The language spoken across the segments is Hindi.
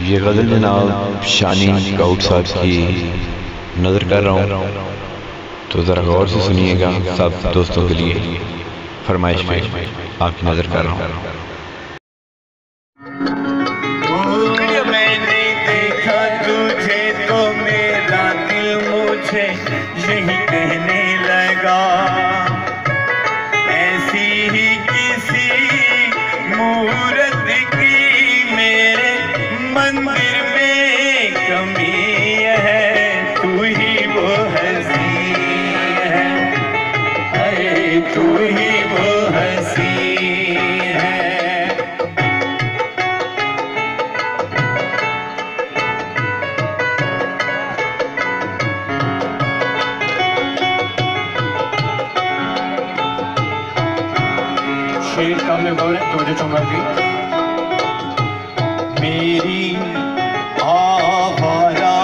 ये गज़ल जनाब शानी गाउड साहब की नज़र कर रहा हूँ, तो ज़रा गौर से सुनिएगा। सब दोस्तों के लिए फरमाइश पे आपकी नज़र कर रहा हूँ। मैंने देखा तुझे तो मेरा दिल मुझे यही कहने लगा, ऐसी ही किसी मूरत की मेरे मंदिर में कमी है। तू ही वो हंसी है, अरे तू ही वो हंसी है। शेर कामले बोले तो चुंगा की मेरी आवारा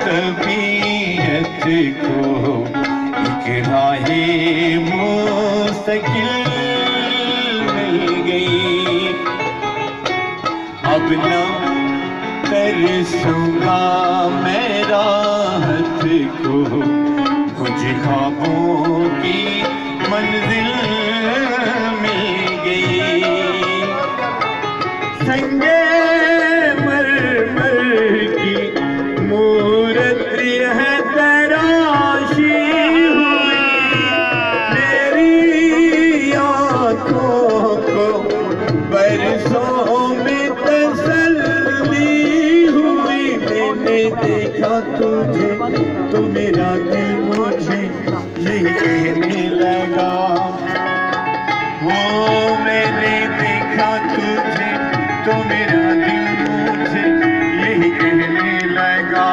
तबीयत को एक राहे मुस्तकिल मिल गई। अब न तरसूंगा मैं राहत को, मुझे ख्वाबों की मंजिल संगे मरमर की मूरत है तराशी हुई, मेरी आँखों को बरसों में तसल्ली हुई। मैंने देखा तुझे तो मेरा दिल मुझे यही कहने लगा, वो मैंने देखा तुझे तो मेरा दिल मुझे यही कहने लगा।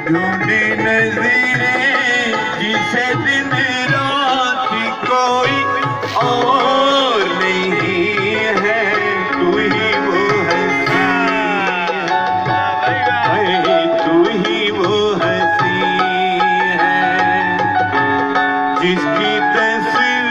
ढूंढे नज़रें जिसे दिन रात कोई और नहीं है, तू ही वो हंसी है, तू ही वो हंसी है जिसकी तस्वीर